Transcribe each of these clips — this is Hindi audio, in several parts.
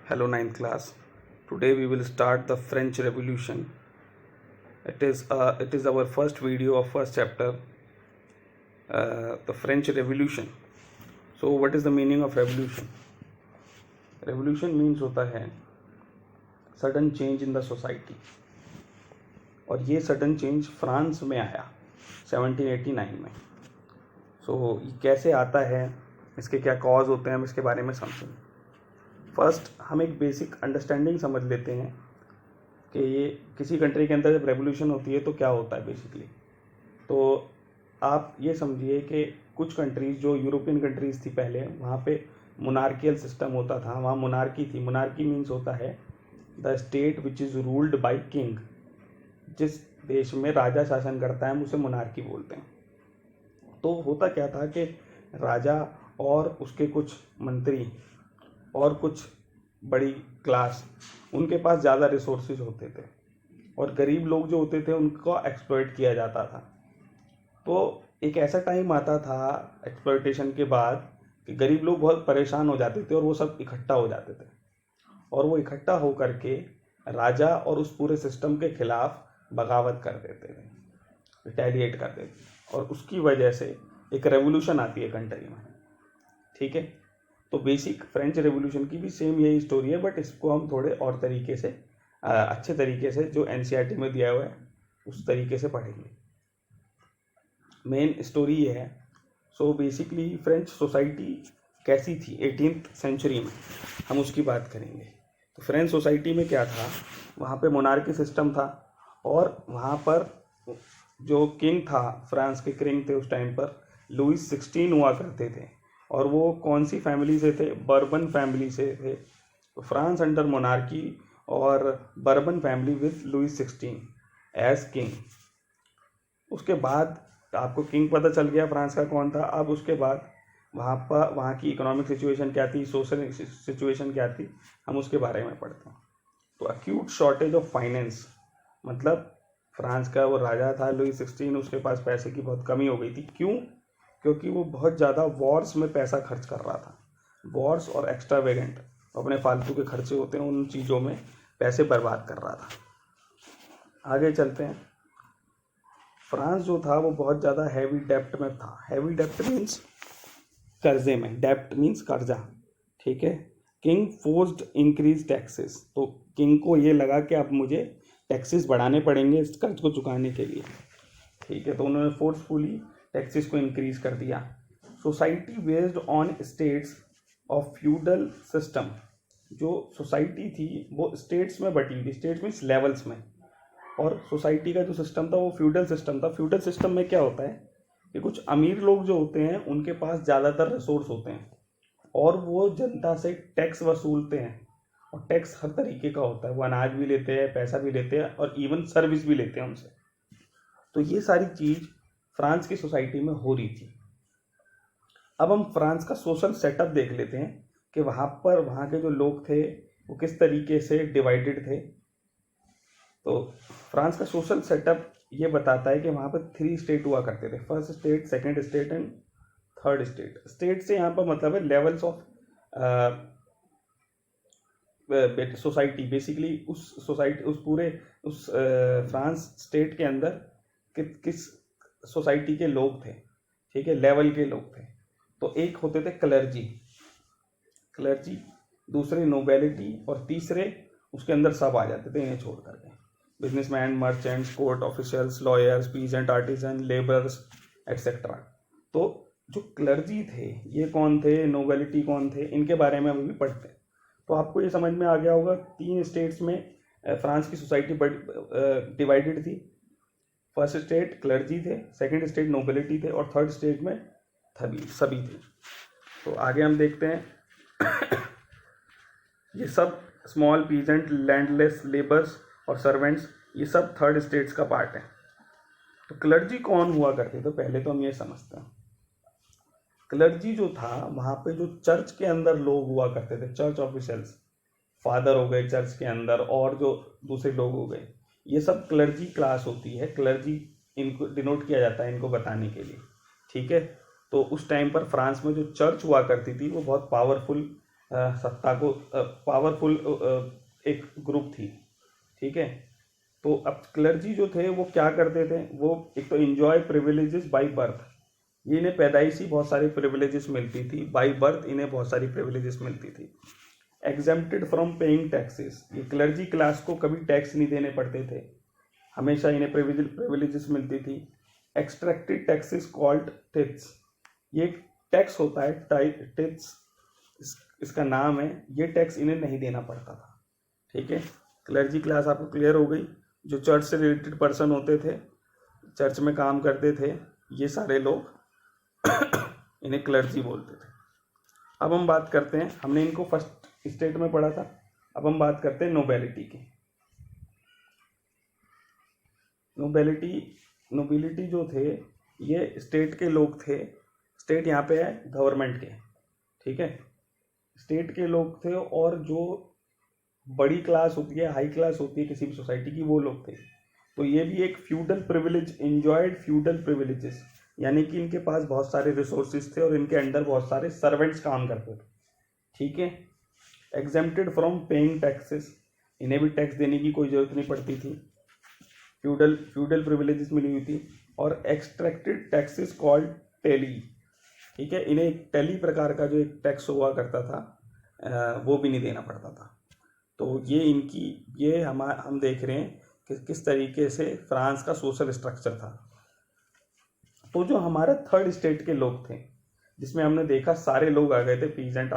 Hello, ninth class. Today we will start the French Revolution. It is our first video of first chapter, the French Revolution. So, what is the meaning of revolution? Revolution means होता है sudden change in the society. और ये sudden change फ्रांस में आया 1789 में. So, ये कैसे आता है, इसके क्या कॉज होते हैं, हम इसके बारे में समझेंगे. फर्स्ट हम एक बेसिक अंडरस्टैंडिंग समझ लेते हैं कि ये किसी कंट्री के अंदर जब रेवोल्यूशन होती है तो क्या होता है बेसिकली. तो आप ये समझिए कि कुछ कंट्रीज़ जो यूरोपियन कंट्रीज़ थी पहले, वहाँ पे मोनार्कियल सिस्टम होता था, वहाँ मोनार्की थी. मोनार्की मीन्स होता है the state which is ruled by king. जिस देश में राजा शासन करता है हम उसे मोनार्की बोलते हैं. तो होता क्या था कि राजा और उसके कुछ मंत्री और कुछ बड़ी क्लास, उनके पास ज़्यादा रिसोर्सेज होते थे और गरीब लोग जो होते थे उनको एक्सप्लॉइट किया जाता था. तो एक ऐसा टाइम आता था एक्सप्लॉइटेशन के बाद कि गरीब लोग बहुत परेशान हो जाते थे और वो सब इकट्ठा हो जाते थे और वो इकट्ठा हो करके राजा और उस पूरे सिस्टम के खिलाफ बगावत कर देते थे, रिटेलिएट कर देते थे, और उसकी वजह से एक रेवोल्यूशन आती है कंट्री में. ठीक है. तो बेसिक फ्रेंच रेवोल्यूशन की भी सेम यही स्टोरी है, बट इसको हम थोड़े और तरीके से, अच्छे तरीके से, जो एनसीईआरटी में दिया हुआ है उस तरीके से पढ़ेंगे. मेन स्टोरी ये है. सो बेसिकली फ्रेंच सोसाइटी कैसी थी 18th सेंचुरी में, हम उसकी बात करेंगे. तो फ्रेंच सोसाइटी में क्या था, वहाँ पे मोनार्की सिस्टम था और वहाँ पर जो किंग था, फ्रांस के किंग थे उस टाइम पर, लुइस 16 हुआ करते थे. और वो कौन सी फैमिली से थे? बर्बन फैमिली से थे. तो फ्रांस अंडर मोनार्की और Bourbon family with Louis 16 as king. उसके बाद आपको किंग पता चल गया फ्रांस का कौन था. अब उसके बाद वहाँ की इकोनॉमिक सिचुएशन क्या थी, सोशल सिचुएशन क्या थी, हम उसके बारे में पढ़ते हैं. तो अक्यूट शॉर्टेज ऑफ फाइनेंस, मतलब फ्रांस का वो राजा था लुइस 16, उसके पास पैसे की बहुत कमी हो गई थी. क्यों? क्योंकि वो बहुत ज़्यादा वॉर्स में पैसा खर्च कर रहा था. वॉर्स और एक्स्ट्रावेगेंट, अपने फालतू के खर्चे होते हैं उन चीज़ों में पैसे बर्बाद कर रहा था. आगे चलते हैं. फ्रांस जो था वो बहुत ज़्यादा हैवी डेप्ट में था. हैवी डेप्ट मीन्स कर्जे में, डेप्ट मीन्स कर्जा. ठीक है. King forced increase taxes. तो किंग को ये लगा कि अब मुझे टैक्सेस बढ़ाने पड़ेंगे इस कर्ज को चुकाने के लिए. ठीक है. तो उन्होंने फोर्सफुली टैक्सेस को इंक्रीज कर दिया. Society based on states of feudal system. जो सोसाइटी थी वो स्टेट्स में बटी थी. स्टेट्स मीन्स लेवल्स में. और सोसाइटी का जो सिस्टम था वो फ्यूडल सिस्टम था. फ्यूडल सिस्टम में क्या होता है कि कुछ अमीर लोग जो होते हैं उनके पास ज़्यादातर रिसोर्स होते हैं और वो जनता से टैक्स वसूलते हैं. और टैक्स हर तरीके का होता है. वो अनाज भी लेते हैं, पैसा भी लेते हैं और इवन सर्विस भी लेते हैं उनसे. तो ये सारी चीज़ फ्रांस की सोसाइटी में हो रही थी. अब हम फ्रांस का सोशल सेटअप देख लेते हैं कि वहाँ के जो लोग थे वो किस तरीके से डिवाइडेड थे. तो फ्रांस का सोशल सेटअप ये बताता है कि वहाँ पर 3 स्टेट हुआ करते थे. First state, second state and third state. State से यहाँ पर मतलब है लेवल्स ऑफ सोसाइटी. बेसिकली उस सोसाइटी, उस पूरे फ्रांस स्टेट के अंदर किस सोसाइटी के लोग थे. ठीक है. लेवल के लोग थे. तो एक होते थे क्लर्जी, दूसरे नोबेलिटी और तीसरे उसके अंदर सब आ जाते थे इन्हें छोड़ करके. Businessman, merchants, court officials, lawyers, peasant, artisan, labourers etcetera. तो जो क्लर्जी थे ये कौन थे, नोबेलिटी कौन थे, इनके बारे में हम भी पढ़ते हैं. तो आपको ये समझ में आ गया होगा 3 स्टेट्स में फ्रांस की सोसाइटी डिवाइडेड थी. फर्स्ट स्टेट क्लर्जी थे, सेकंड स्टेट नोबिलिटी थे और थर्ड स्टेट में सभी थे. तो आगे हम देखते हैं. ये सब स्मॉल पीजेंट, लैंडलेस, लेबर्स और सर्वेंट्स, ये सब थर्ड स्टेट्स का पार्ट है. तो क्लर्जी कौन हुआ करते थे पहले तो हम ये समझते हैं. क्लर्जी जो था वहाँ पे जो चर्च के अंदर लोग हुआ करते थे, चर्च ऑफिशियल्स, फादर हो गए चर्च के अंदर और जो दूसरे लोग हो गए, ये सब क्लर्जी क्लास होती है. क्लर्जी इनको डिनोट किया जाता है इनको बताने के लिए. ठीक है. तो उस टाइम पर फ्रांस में जो चर्च हुआ करती थी वो बहुत पावरफुल सत्ता को, पावरफुल एक ग्रुप थी, ठीक है। तो अब क्लर्जी जो थे वो क्या करते थे, वो एक तो इंजॉय प्रिविलेजेस बाय बर्थ, ये इन्हें पैदाइशी बहुत सारी प्रिविलेजेस मिलती थी, बाय बर्थ इन्हें बहुत सारी प्रिविलेजेस मिलती थी। एग्जेम्प्टेड फ्रॉम पेइंग टैक्सेस, ये क्लर्जी क्लास को कभी टैक्स नहीं देने पड़ते थे, हमेशा इन्हें प्रिविलेजेस मिलती थी। एक्सट्रैक्टेड टैक्सेस कॉल्ड टिथ्स, ये एक टैक्स होता है टिथ्स, इसका नाम है, ये टैक्स इन्हें नहीं देना पड़ता था, ठीक है। क्लर्जी क्लास आपको क्लियर हो गई, जो चर्च से रिलेटेड पर्सन होते थे, चर्च में काम करते थे, ये सारे लोग इन्हें क्लर्जी बोलते थे। अब हम बात करते हैं, हमने इनको फर्स्ट स्टेट में पढ़ा था, अब हम बात करते हैं नोबेलिटी की। नोबिलिटी जो थे ये स्टेट के लोग थे, स्टेट यहाँ पे है गवर्नमेंट के, ठीक है, स्टेट के लोग थे, और जो बड़ी क्लास होती है, हाई क्लास होती है किसी भी सोसाइटी की, वो लोग थे। तो ये भी एक feudal privilege, enjoyed feudal privileges, यानी कि इनके पास बहुत सारे रिसोर्सेज थे और इनके अंडर बहुत सारे सर्वेंट्स काम करते थे, ठीक है। एग्जेम्प्टेड फ्रॉम पेइंग टैक्सेस, इन्हें भी टैक्स देने की कोई ज़रूरत नहीं पड़ती थी, फ्यूडल प्रिविलेजेस मिली हुई थी। और एक्सट्रैक्टेड टैक्सेस कॉल्ड टेली, ठीक है, इन्हें एक टेली प्रकार का जो एक टैक्स हुआ करता था वो भी नहीं देना पड़ता था। तो ये हम देख रहे हैं कि किस तरीके से फ्रांस का सोशल स्ट्रक्चर था। तो जो हमारे थर्ड स्टेट के लोग थे, जिसमें हमने देखा सारे लोग आ गए थे, पीजेंट,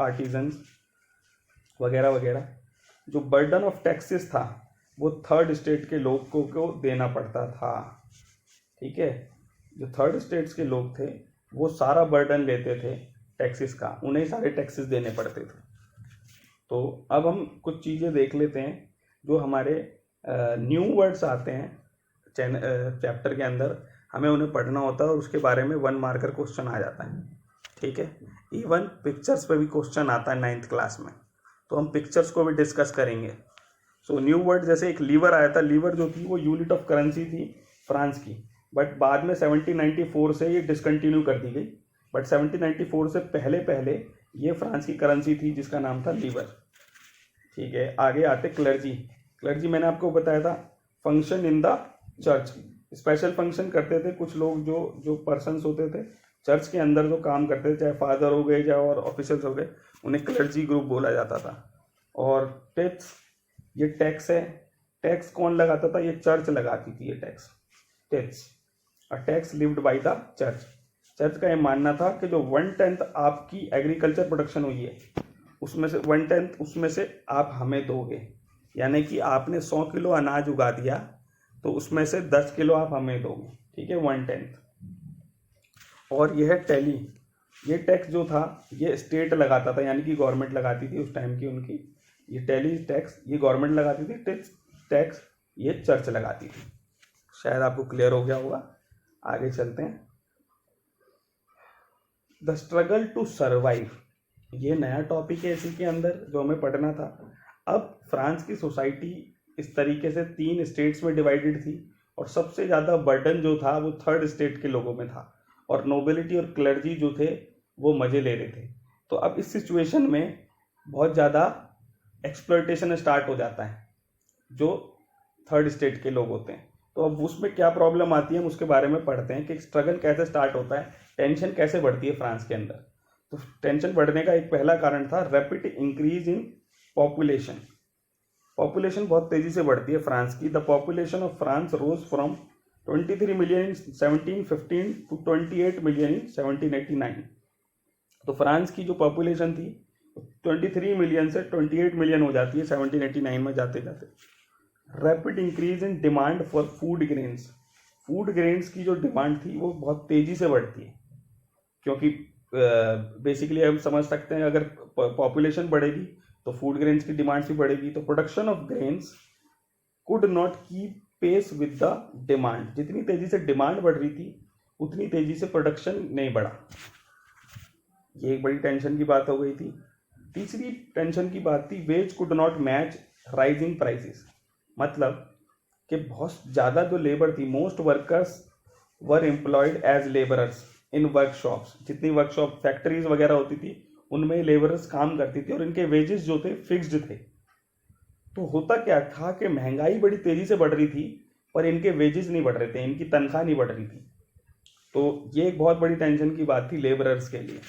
आर्टिजन्स वगैरह वगैरह, जो बर्डन ऑफ टैक्सेस था वो थर्ड स्टेट के लोग को देना पड़ता था, ठीक है। जो थर्ड स्टेट्स के लोग थे वो सारा बर्डन लेते थे टैक्सेस का, उन्हें सारे टैक्सेस देने पड़ते थे। तो अब हम कुछ चीज़ें देख लेते हैं जो हमारे न्यू वर्ड्स आते हैं चैप्टर के अंदर, हमें उन्हें पढ़ना होता है और उसके बारे में 1 मार्कर क्वेश्चन आ जाता है, ठीक है। इवन पिक्चर्स पे भी क्वेश्चन आता है 9th क्लास में, तो हम पिक्चर्स को भी डिस्कस करेंगे। सो न्यू वर्ड, जैसे एक लीवर आया था, लीवर जो थी वो यूनिट ऑफ करेंसी थी फ्रांस की, बट बाद में 1794 से ये डिसकंटिन्यू कर दी गई, बट 1794 से पहले ये फ्रांस की करेंसी थी जिसका नाम था लीवर, ठीक है। आगे आते क्लर्जी मैंने आपको बताया था, function in the church, special function करते थे कुछ लोग, जो पर्सन्स होते थे चर्च के अंदर जो काम करते थे, चाहे फादर हो गए चाहे और ऑफिसर्स हो गए, उन्हें क्लर्जी ग्रुप बोला जाता था। और टैक्स, ये टैक्स है, टैक्स कौन लगाता था, ये चर्च लगाती थी, ये tax a tax lived by the church का ये मानना था कि जो 1/10 आपकी एग्रीकल्चर प्रोडक्शन हुई है उसमें से 1/10 उसमें से आप हमें दोगे, यानी कि आपने 100 किलो अनाज उगा दिया तो उसमें से 10 किलो आप हमें दोगे, ठीक है, 1/10। और यह टेली, ये टैक्स जो था ये स्टेट लगाता था, यानी कि गवर्नमेंट लगाती थी उस टाइम की उनकी, ये टेली टैक्स ये गवर्नमेंट लगाती थी, टैक्स ये चर्च लगाती थी। शायद आपको क्लियर हो गया होगा। आगे चलते हैं। द स्ट्रगल टू सर्वाइव, ये नया टॉपिक है इसी के अंदर जो हमें पढ़ना था। अब फ्रांस की सोसाइटी इस तरीके से 3 स्टेट्स में डिवाइडेड थी और सबसे ज़्यादा बर्डन जो था वो थर्ड स्टेट के लोगों में था, और नोबिलिटी और क्लर्जी जो थे वो मज़े ले रहे थे। तो अब इस सिचुएशन में बहुत ज़्यादा एक्सप्लॉयटेशन स्टार्ट हो जाता है जो थर्ड स्टेट के लोग होते हैं। तो अब उसमें क्या प्रॉब्लम आती है हम उसके बारे में पढ़ते हैं कि स्ट्रगल कैसे स्टार्ट होता है, टेंशन कैसे बढ़ती है फ्रांस के अंदर। तो टेंशन बढ़ने का एक पहला कारण था rapid increase in population. Population बहुत तेज़ी से बढ़ती है फ्रांस की। The population of France rose from 23 million in 1715 to 28 million in 1789। तो फ्रांस की जो पॉपुलेशन थी 23 मिलियन से 28 मिलियन हो जाती है 1789 में जाते जाते। Rapid increase in demand for food grains की जो डिमांड थी वो बहुत तेज़ी से बढ़ती है, क्योंकि बेसिकली हम समझ सकते हैं अगर पॉपुलेशन बढ़ेगी तो फूड ग्रेन्स की डिमांड भी बढ़ेगी। तो production of grains could not keep pace with the demand, जितनी तेज़ी से डिमांड बढ़ रही थी उतनी तेज़ी से प्रोडक्शन नहीं बढ़ा। ये एक बड़ी टेंशन की बात हो गई थी। तीसरी टेंशन की बात थी wage could not match rising prices, मतलब कि बहुत ज़्यादा जो लेबर थी, most workers were employed as labourers in workshops. जितनी वर्कशॉप फैक्ट्रीज वगैरह होती थी उनमें लेबरर्स काम करती थी और इनके वेजेस जो थे फिक्स्ड थे। तो होता क्या था कि महंगाई बड़ी तेजी से बढ़ रही थी पर इनके वेजेस नहीं बढ़ रहे थे, इनकी तनख्वाह नहीं बढ़ रही थी। तो ये एक बहुत बड़ी टेंशन की बात थी लेबरर्स के लिए।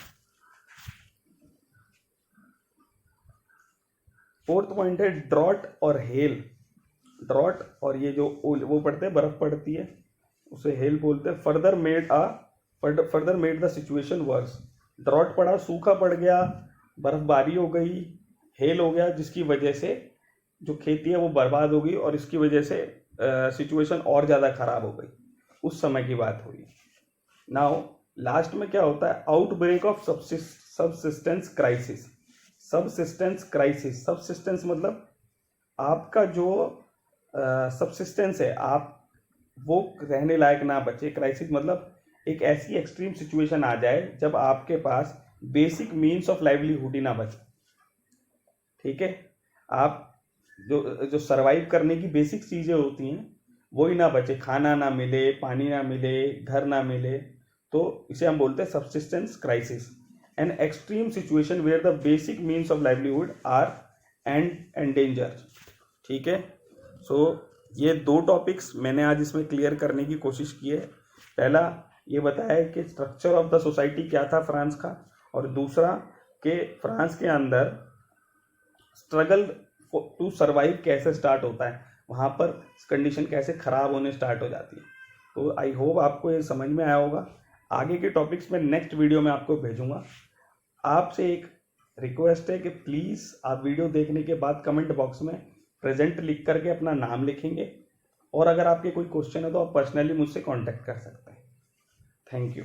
फोर्थ पॉइंट है ड्रॉट और हेल। ड्रॉट और ये जो वो पड़ते हैं, बर्फ पड़ती है, उसे हेल बोलते हैं। Further made the situation worse. Drought पड़ा, सूखा पड़ गया, बर्फबारी हो गई, हेल हो गया, जिसकी वजह से जो खेती है वो बर्बाद हो गई और इसकी वजह से सिचुएशन और ज़्यादा खराब हो गई। उस समय की बात हुई। नाउ लास्ट में क्या होता है, outbreak of subsistence crisis. Subsistence मतलब आपका जो सबसिस्टेंस है, आप वो रहने लायक ना बचे। क्राइसिस मतलब एक ऐसी एक्सट्रीम सिचुएशन आ जाए जब आपके पास बेसिक मीन्स ऑफ लाइवलीहुड ही ना बचे। ठीक है, आप जो सरवाइव करने की बेसिक चीज़ें होती हैं वो ही ना बचे, खाना ना मिले, पानी ना मिले, घर ना मिले, तो इसे हम बोलते हैं subsistence crisis. An extreme situation where the basic means of livelihood are endanger. ठीक है, सो ये 2 टॉपिक्स मैंने आज इसमें क्लियर करने की कोशिश की है। पहला ये बताया कि स्ट्रक्चर ऑफ द सोसाइटी क्या था फ्रांस का, और दूसरा कि फ्रांस के अंदर स्ट्रगल टू सर्वाइव कैसे स्टार्ट होता है, वहाँ पर कंडीशन कैसे ख़राब होने स्टार्ट हो जाती है। तो आई होप आपको ये समझ में आया होगा। आगे के टॉपिक्स में नेक्स्ट वीडियो में आपको भेजूंगा। आपसे एक रिक्वेस्ट है कि प्लीज़ आप वीडियो देखने के बाद कमेंट बॉक्स में प्रेजेंट लिख करके अपना नाम लिखेंगे, और अगर आपके कोई क्वेश्चन है तो आप पर्सनली मुझसे कांटेक्ट कर सकते हैं। Thank you.